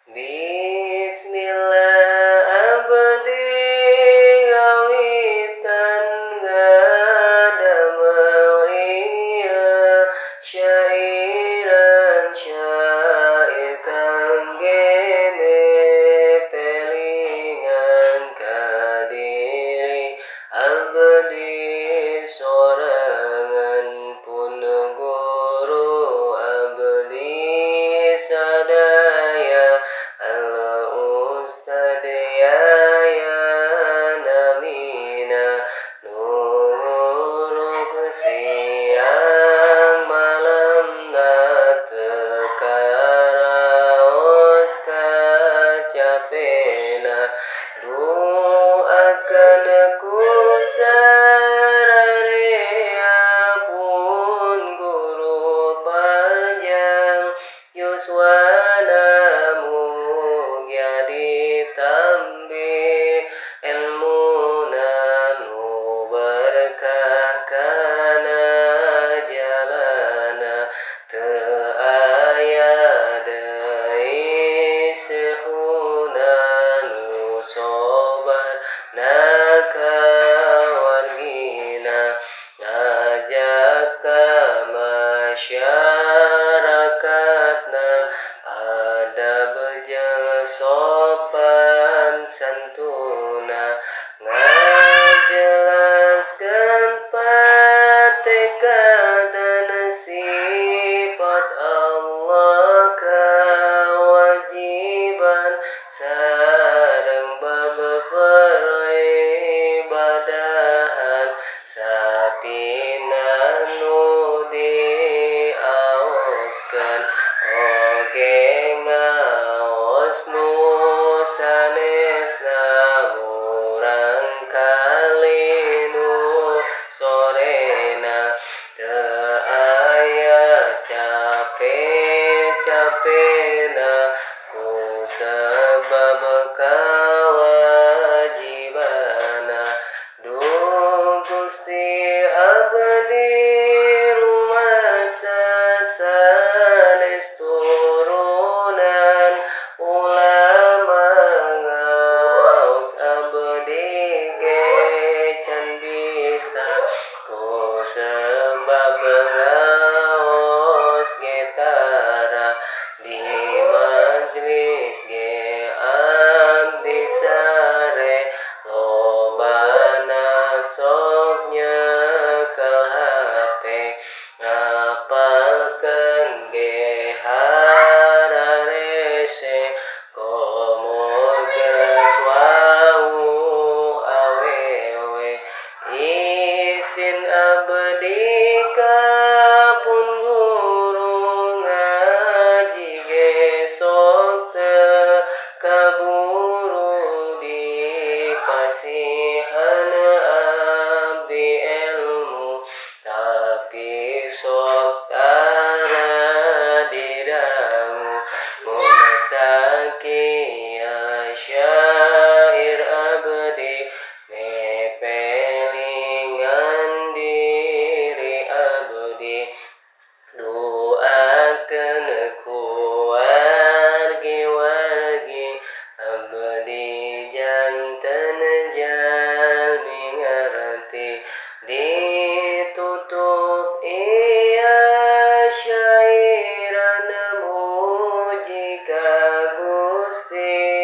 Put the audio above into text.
Bismillah abdi ngawitan ngadamel ieu syairan syair kangge mepelingan ka diri abdi sorangan pun guru abdi sadaya Halo Ustad Yayan Amina Nuruk siang malam tekaraos kacapena Doakan ku sararea pun guru panjang Yuswana ditambi ilmu nu berkah kana jalana teu aya deui sehuna nu sobar nakawargina ngajak ka masyarakatna adab jeung sopan santuna ngajelaskeun pateka dan sifat Allah kewajiban sareng bab peribadahan sapina nu diaoskeun oge ngaos nu sanesna murang kali nu sorena teu aya cape-capena ku sabab kawajibana duh Gusti abdi rumasa sanes turunan ulama ngaos abdi ge can bisa ku sebab ngaos ge tara di majlis ge abdi sare lobana sok nyekel HP ngapalkeun ge hararese komo geus wau awewe isin abdi ka pun guru ngaji ge sok teu kaburu dipasihan abdi ilmu tapi sok tara didangu mun sakieu syair abdi mepelingan diri abdi doakeun ku wargi-wargi abdi janten jalmi ngarti ditutup ia syairan muji ka Gusti